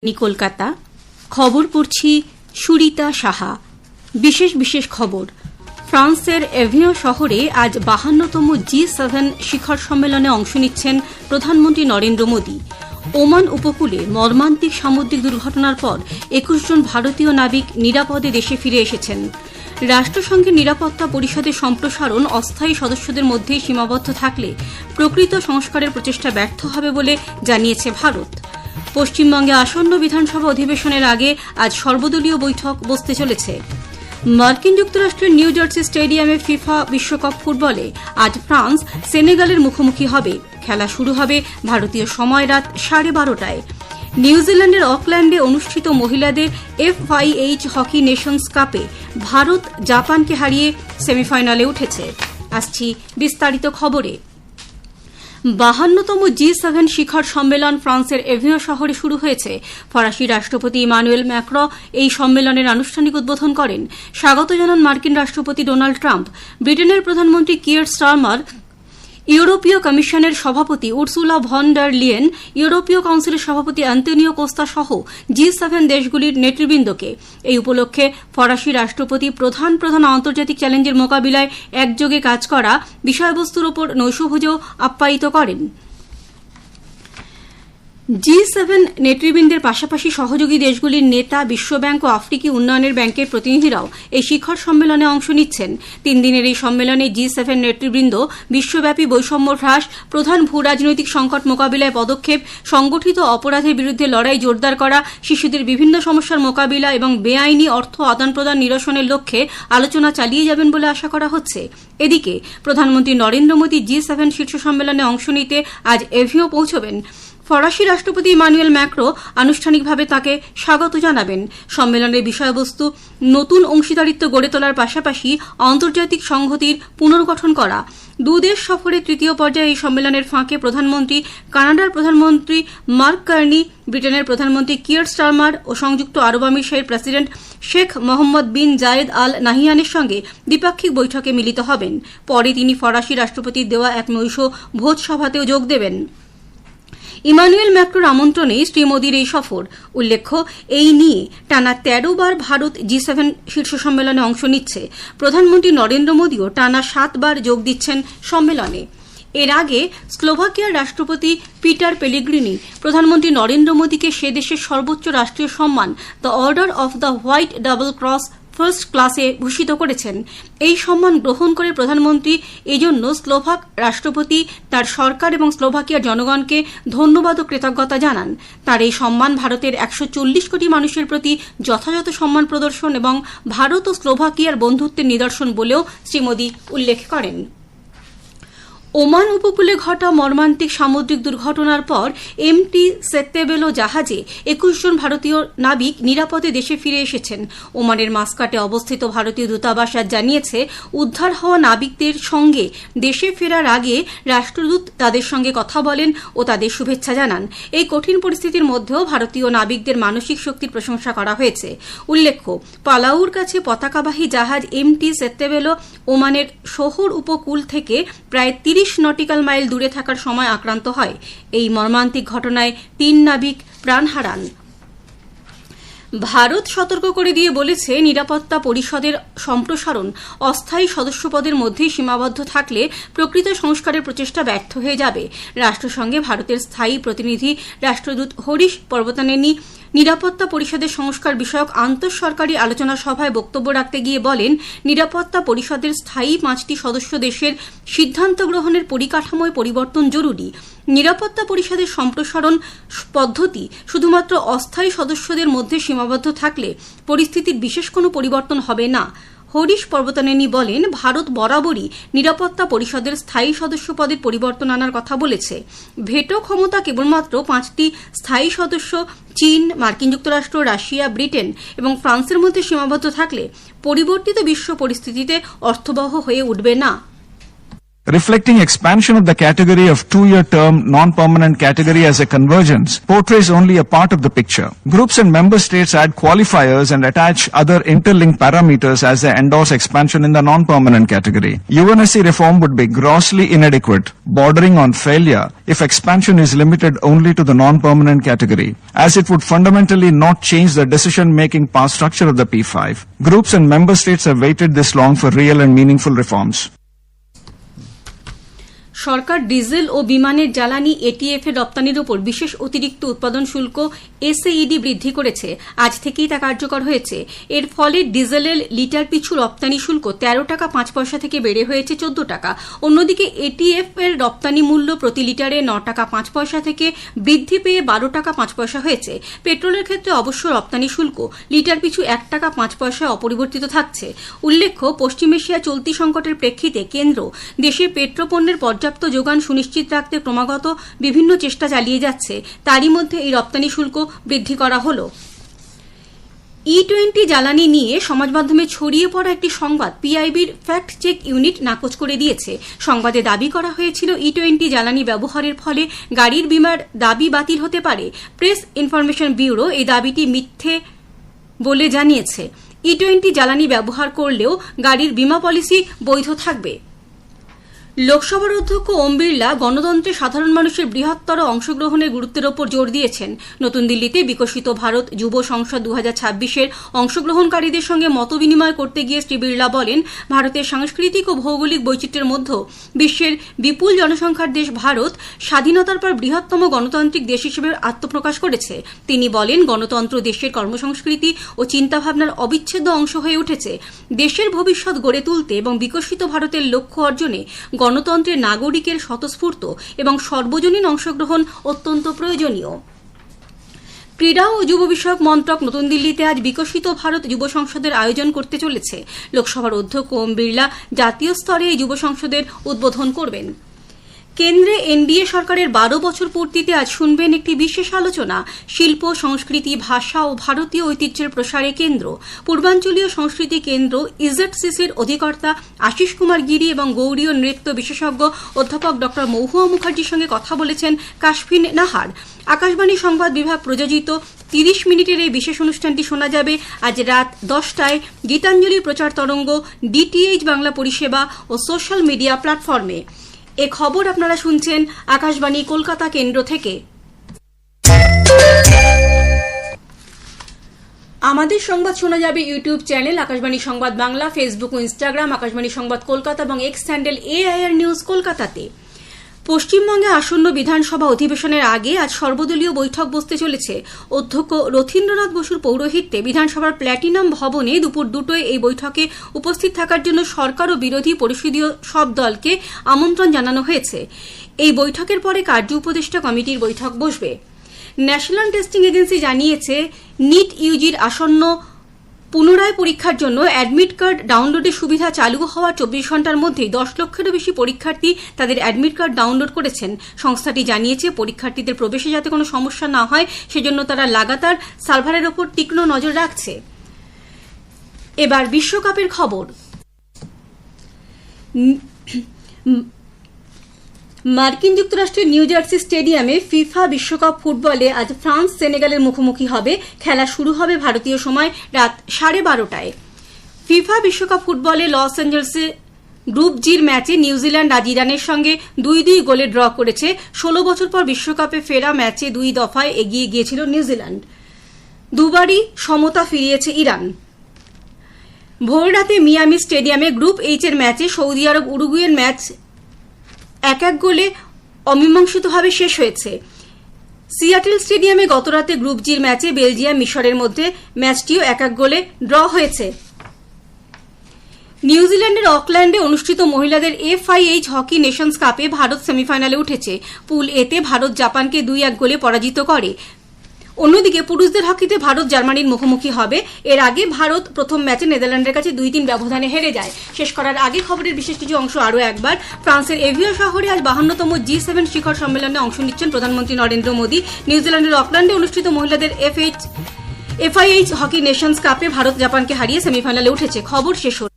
কলকাতা খবর পড়ছি সুরিতা সাহা। বিশেষ খবর। ফ্রান্সের এভিয়ন শহরে আজ 52তম G7 শিখর সম্মেলনে অংশ নিচ্ছেন প্রধানমন্ত্রী নরেন্দ্র মোদী। ওমান উপকূলে মর্মান্তিক সামুদ্রিক দুর্ঘটনার পর 21 জন ভারতীয় নাবিক নিরাপদে দেশে ফিরে এসেছেন। রাষ্ট্রসংঘের নিরাপত্তা পরিষদের সম্প্রসারণ অস্থায়ী সদস্যদের মধ্যেই সীমাবদ্ধ থাকলে প্রকৃত সংস্কারের প্রচেষ্টা ব্যর্থ হবে বলে জানিয়েছে ভারত। পশ্চিমবঙ্গে আসন্ন বিধানসভা অধিবেশনের আগে আজ সর্বদলীয় বৈঠক বসতে চলেছে। মার্কিন যুক্তরাষ্ট্রের নিউ জার্সি স্টেডিয়ামে ফিফা বিশ্বকাপ ফুটবলে আজ ফ্রান্স সেনেগালের মুখোমুখি হবে। খেলা শুরু হবে ভারতীয় সময় রাত 12:30টায়। নিউজিল্যান্ডের অকল্যান্ডে অনুষ্ঠিত মহিলাদের FIH হকি নেশনস কাপে ভারত জাপানকে হারিয়ে সেমিফাইনালে উঠেছে। আসছি বিস্তারিত খবরে। 52তম G7 শিখর সম্মেলন ফ্রান্সের এভিয়ন শহরে শুরু হয়েছে। ফরাসি রাষ্ট্রপতি ইমানুয়েল ম্যাক্রঁ এই সম্মেলনের আনুষ্ঠানিক উদ্বোধন করেন। স্বাগত জানান মার্কিন রাষ্ট্রপতি ডোনাল্ড ট্রাম্প। ব্রিটেনের প্রধানমন্ত্রী কিয়ার স্টারমার, ইউরোপীয় কমিশনের সভাপতি উর্সুলা ভন ডার লিয়েন, ইউরোপীয় কাউন্সিলের সভাপতি আন্তোনিও কোস্তা সহ G7 দেশগুলির নেতৃবৃন্দকে এই উপলক্ষে ফরাসি রাষ্ট্রপতি প্রধান আন্তর্জাতিক চ্যালেঞ্জের মোকাবিলায় একযোগে কাজ করা বিষয়বস্তুর ওপর নৈশভোজেও আপ্যায়িত করেন। G7 নেতৃবৃন্দের পাশাপাশি সহযোগী দেশগুলির নেতা, বিশ্বব্যাংক ও আফ্রিকি উন্নয়নের ব্যাংকের প্রতিনিধিরাও এই শিখর সম্মেলনে অংশ নিচ্ছেন। 3 দিনের এই সম্মেলনে G7 নেতৃবৃন্দ বিশ্বব্যাপী বৈষম্য হ্রাস, প্রধান ভূরাজনৈতিক সংকট মোকাবিলায় পদক্ষেপ, সংগঠিত অপরাধের বিরুদ্ধে লড়াই জোরদার করা, শিশুদের বিভিন্ন সমস্যার মোকাবিলা এবং বেআইনি অর্থ আদান প্রদান নিরসনের লক্ষ্যে আলোচনা চালিয়ে যাবেন বলে আশা করা হচ্ছে। এদিকে প্রধানমন্ত্রী নরেন্দ্র মোদী G7 শীর্ষ সম্মেলনে অংশ নিতে আজ এভিয়ন পৌঁছবেন। ফরাসি রাষ্ট্রপতি ইমানুয়েল ম্যাক্রঁ আনুষ্ঠানিকভাবে তাকে স্বাগত জানাবেন। সম্মেলনের বিষয়বস্তু নতুন অংশীদারিত্ব গড়ে তোলার পাশাপাশি আন্তর্জাতিক সংহতির পুনর্গঠন করা। দুদেশ সফরে তৃতীয় পর্যায়ে এই সম্মেলনের ফাঁকে প্রধানমন্ত্রী কানাডার প্রধানমন্ত্রী মার্ক কার্নি, ব্রিটেনের প্রধানমন্ত্রী কিয়ার স্টারমার ও সংযুক্ত আরব আমিরাতের প্রেসিডেন্ট শেখ মোহাম্মদ বিন জায়েদ আল নাহিয়ানের সঙ্গে দ্বিপাক্ষিক বৈঠকে মিলিত হবেন। পরে তিনি ফরাসি রাষ্ট্রপতির দেওয়া এক নৈশ ভোজ সভাতেও যোগ দেবেন। ইমানুয়েল ম্যাক্রোর আমন্ত্রণে শ্রী মোদীর এই সফর। উল্লেখ্য, এই নিয়ে টানা 13 বার ভারত G7 শীর্ষ সম্মেলনে অংশ নিচ্ছে। প্রধানমন্ত্রী নরেন্দ্র মোদীও টানা 7 বার যোগ দিচ্ছেন সম্মেলনে। এর আগে স্লোভাকিয়ার রাষ্ট্রপতি পিটার পেলিগ্রিনি প্রধানমন্ত্রী নরেন্দ্র মোদীকে সে দেশের সর্বোচ্চ রাষ্ট্রীয় সম্মান the order of the white double cross first ক্লাসে ভূষিত করেছেন। এই সম্মান গ্রহণ করে প্রধানমন্ত্রী এজন্য স্লোভাক রাষ্ট্রপতি, তার সরকার এবং স্লোভাকিয়ার জনগণকে ধন্যবাদ ও কৃতজ্ঞতা জানান। তার এই সম্মান ভারতের 140 কোটি মানুষের প্রতি যথাযথ সম্মান প্রদর্শন এবং ভারত ও স্লোভাকিয়ার বন্ধুত্বের নিদর্শন বলেও শ্রী মোদী উল্লেখ করেন। ওমান উপকূলে ঘটা মর্মান্তিক সামুদ্রিক দুর্ঘটনার পর MT সেত্তেবেলো জাহাজে 21 জন ভারতীয় নাবিক নিরাপদে দেশে ফিরে এসেছেন। ওমানের মাস্কাটে অবস্থিত ভারতীয় দূতাবাস আজ জানিয়েছে, উদ্ধার হওয়া নাবিকদের সঙ্গে দেশে ফেরার আগে রাষ্ট্রদূত তাদের সঙ্গে কথা বলেন ও তাদের শুভেচ্ছা জানান। এই কঠিন পরিস্থিতির মধ্যেও ভারতীয় নাবিকদের মানসিক শক্তির প্রশংসা করা হয়েছে। উল্লেখ্য, পালাউর কাছে পতাকাবাহী জাহাজ MT সেত্তেবেলো ওমানের শহর উপকূল থেকে প্রায় 30 নটিক্যাল মাইল দূরে থাকার সময় আক্রান্ত হয়। এই মর্মান্তিক ঘটনায় 3 নাবিক প্রাণ হারান। ভারত সতর্ক করে দিয়ে বলেছে, নিরাপত্তা পরিষদের সম্প্রসারণ অস্থায়ী সদস্যপদের মধ্যেই সীমাবদ্ধ থাকলে প্রকৃত সংস্কারের প্রচেষ্টা ব্যর্থ হয়ে যাবে। রাষ্ট্রসংঘে ভারতের স্থায়ী প্রতিনিধি রাষ্ট্রদূত হরিশ পর্বতানেনি নিরাপত্তা পরিষদের সংস্কার বিষয়ক আন্তঃসরকারি আলোচনা সভায় বক্তব্য রাখতে গিয়ে বলেন, নিরাপত্তা পরিষদের স্থায়ী 5টি সদস্য দেশের সিদ্ধান্ত গ্রহণের পরিকাঠামোয় পরিবর্তন জরুরি। নিরাপত্তা পরিষদের সম্প্রসারণ পদ্ধতি শুধুমাত্র অস্থায়ী সদস্যদের মধ্যে সীমাবদ্ধ থাকলে পরিস্থিতির বিশেষ কোনো পরিবর্তন হবে না। হরিশ পর্বতানেনি বলেন, ভারত বরাবরই নিরাপত্তা পরিষদের স্থায়ী সদস্য পদের পরিবর্তন আনার কথা বলেছে। ভেটো ক্ষমতা কেবলমাত্র 5টি স্থায়ী সদস্য চীন, মার্কিন যুক্তরাষ্ট্র, রাশিয়া, ব্রিটেন এবং ফ্রান্সের মধ্যে সীমাবদ্ধ থাকলে পরিবর্তিত বিশ্ব পরিস্থিতিতে অর্থবহ হয়ে উঠবে না। reflecting expansion of the category of 2-year term non-permanent category as a convergence, portrays only a part of the picture. Groups and member states add qualifiers and attach other interlinked parameters as they endorse expansion in the non-permanent category. UNSC reform would be grossly inadequate, bordering on failure if expansion is limited only to the non-permanent category, as it would fundamentally not change the decision-making power structure of the P5. Groups and member states have waited this long for real and meaningful reforms. সরকার diesel ও বিমানের জ্বালানি ATF এর রপ্তানির উপর বিশেষ অতিরিক্ত উৎপাদন শুল্ক এসএইডি বৃদ্ধি করেছে। আজ থেকেই তা কার্যকর হয়েছে। এর ফলে ডিজেলের লিটার পিছু রপ্তানি শুল্ক 13 টাকা 5 পয়সা থেকে বেড়ে হয়েছে 14 টাকা। অন্যদিকে এটিএফ এর রপ্তানি মূল্য প্রতি লিটারে 9 টাকা 5 পয়সা থেকে বৃদ্ধি পেয়ে 12 টাকা 5 পয়সা হয়েছে। পেট্রোলের ক্ষেত্রে অবশ্য রপ্তানি শুল্ক লিটার পিছু 1 টাকা 5 পয়সায় অপরিবর্তিত থাকছে। উল্লেখ্য, পশ্চিম এশিয়া চলতি সংকটের প্রেক্ষিতে কেন্দ্র দেশে পেট্রোপণ্যের পর্যাপ্ত যোগান সুনিশ্চিত রাখতে ক্রমাগত বিভিন্ন চেষ্টা চালিয়ে যাচ্ছে। তারই মধ্যে এই রপ্তানি শুল্ক বৃদ্ধি করা হলো। E20 জ্বালানি নিয়ে সমাজ মাধ্যমে ছড়িয়ে পড়া একটি সংবাদ পিআইবির ফ্যাক্ট চেক ইউনিট নাকচ করে দিয়েছে। সংবাদে দাবি করা হয়েছিল E20 জ্বালানি ব্যবহারের ফলে গাড়ির বীমার দাবি বাতিল হতে পারে। প্রেস ইনফরমেশন ব্যুরো এই দাবিটি মিথ্যে বলে জানিয়েছে। E20 জ্বালানি ব্যবহার করলেও গাড়ির বীমা পলিসি বৈধ থাকবে। লোকসভার অধ্যক্ষ ওম বিড়লা গণতন্ত্রে সাধারণ মানুষের বৃহত্তর অংশগ্রহণের গুরুত্বের ওপর জোর দিয়েছেন। নতুন দিল্লিতে বিকশিত ভারত যুব সংসদ 2026-এর অংশগ্রহণকারীদের সঙ্গে মতবিনিময় করতে গিয়ে শ্রী বিড়লা বলেন, ভারতের সাংস্কৃতিক ও ভৌগোলিক বৈচিত্র্যের মধ্যে বিশ্বের বিপুল জনসংখ্যার দেশ ভারত স্বাধীনতার পর বৃহত্তম গণতান্ত্রিক দেশ হিসেবে আত্মপ্রকাশ করেছে। তিনি বলেন, গণতন্ত্র দেশের কর্মসংস্কৃতি ও চিন্তাভাবনার অবিচ্ছেদ্য অংশ হয়ে উঠেছে। দেশের ভবিষ্যৎ গড়ে তুলতে এবং বিকশিত ভারতের লক্ষ্য অর্জনে গণতন্ত্রের নাগরিকের স্বতঃস্ফূর্ত এবং সর্বজনীন অংশগ্রহণ অত্যন্ত প্রয়োজনীয়। ক্রীড়া ও যুব বিষয়ক মন্ত্রক নতুন দিল্লিতে আজ বিকশিত ভারত যুব সংসদের আয়োজন করতে চলেছে। লোকসভার অধ্যক্ষ ওম বিড়লা জাতীয় স্তরে এই যুব সংসদের উদ্বোধন করবেন। কেন্দ্রে এনডিএ সরকারের 12 বছর পূর্তিতে আজ শুনবেন একটি বিশেষ আলোচনা, শিল্প, সংস্কৃতি, ভাষা ও ভারতীয় ঐতিহ্যের প্রসারে কেন্দ্র। পূর্বাঞ্চলীয় সংস্কৃতি কেন্দ্র ইজেডসিসির অধিকর্তা আশিস কুমার গিরি এবং গৌড়ীয় নৃত্য বিশেষজ্ঞ অধ্যাপক ড মহুয়া মুখার্জির সঙ্গে কথা বলেছেন কাশফিন নাহার। আকাশবাণী সংবাদ বিভাগ প্রযোজিত 30 মিনিটের এই বিশেষ অনুষ্ঠানটি শোনা যাবে আজ রাত 10টায় গীতাঞ্জলির প্রচার তরঙ্গ, ডিটিএইচ বাংলা পরিষেবা ও সোশ্যাল মিডিয়া প্ল্যাটফর্মে। এ খবর আপনারা শুনছেন আকাশবাণী কলকাতা কেন্দ্র থেকে। আমাদের সংবাদ শোনা যাবে ইউটিউব চ্যানেল আকাশবাণী সংবাদ বাংলা, ফেসবুক ও ইনস্টাগ্রাম আকাশবাণী সংবাদ কলকাতা এবং এক্স হ্যান্ডেল AIR নিউজ কলকাতাতে। পশ্চিমবঙ্গে আসন্ন বিধানসভা অধিবেশনের আগে আজ সর্বদলীয় বৈঠক বসতে চলেছে। অধ্যক্ষ রথীন্দ্রনাথ বসুর পৌরোহিত্যে বিধানসভার প্ল্যাটিনাম ভবনে দুপুর 2টোয় এই বৈঠকে উপস্থিত থাকার জন্য সরকার ও বিরোধী পরিষদীয় সব দলকে আমন্ত্রণ জানানো হয়েছে। এই বৈঠকের পরে কার্য উপদেষ্টা কমিটির বৈঠক বসবে। ন্যাশনাল টেস্টিং এজেন্সি জানিয়েছে, নিট ইউজির আসন্ন পুনরায় পরীক্ষার জন্য অ্যাডমিট কার্ড ডাউনলোডের সুবিধা চালু হওয়ার 24 ঘণ্টার মধ্যেই 10 লক্ষেরও বেশি পরীক্ষার্থী তাদের অ্যাডমিট কার্ড ডাউনলোড করেছেন। সংস্থাটি জানিয়েছে, পরীক্ষার্থীদের প্রবেশে যাতে কোনো সমস্যা না হয় সেজন্য তারা লাগাতার সার্ভারের ওপর তীক্ষ্ণ নজর রাখছে। এবার বিশ্বকাপের খবর। মার্কিন যুক্তরাষ্ট্রের নিউ জার্সি স্টেডিয়ামে ফিফা বিশ্বকাপ ফুটবলে আজ ফ্রান্স সেনেগালের মুখোমুখি হবে। খেলা শুরু হবে ভারতীয় সময় রাত 12:30টায়। ফিফা বিশ্বকাপ ফুটবলে লস অ্যাঞ্জেলসে গ্রুপ জির ম্যাচে নিউজিল্যান্ড আজ ইরানের সঙ্গে 2-2 গোলে ড্র করেছে। 16 বছর পর বিশ্বকাপে ফেরা ম্যাচে 2 দফায় এগিয়ে গিয়েছিল নিউজিল্যান্ড। দুবারই সমতা ফিরিয়েছে ইরান। ভোররাতে মিয়ামি স্টেডিয়ামে গ্রুপ এইচ এর ম্যাচে সৌদি আরব উরুগুয়ের ম্যাচ 1-1 গোলে অমীমাংসিতভাবে শেষ হয়েছে। সিয়াটেল স্টেডিয়ামে গতরাতে গ্রুপ জির ম্যাচে বেলজিয়াম মিশরের মধ্যে ম্যাচটিও 1-1 গোলে ড্র হয়েছে। নিউজিল্যান্ডের অকল্যান্ডে অনুষ্ঠিত মহিলাদের FIH হকি নেশনস কাপে ভারত সেমিফাইনালে উঠেছে। পুল এতে ভারত জাপানকে 2-1 গোলে পরাজিত করে। অন্যদিকে পুরুষদের হকিতে ভারত জার্মানির মুখোমুখি হবে। এর আগে ভারত প্রথম ম্যাচে নেদারল্যান্ডের কাছে 2-3 ব্যবধানে হেরে যায়। শেষ করার আগে খবরের বিশেষ কিছু অংশ আরও একবার। ফ্রান্সের এভিও শহরে আজ 52তম G7 শিখর সম্মেলনে অংশ নিচ্ছেন প্রধানমন্ত্রী নরেন্দ্র মোদী। নিউজিল্যান্ডের অকল্যান্ডে অনুষ্ঠিত মহিলাদের FIH হকি নেশনস কাপে ভারত জাপানকে হারিয়ে সেমিফাইনালে উঠেছে। খবর শেষ হল।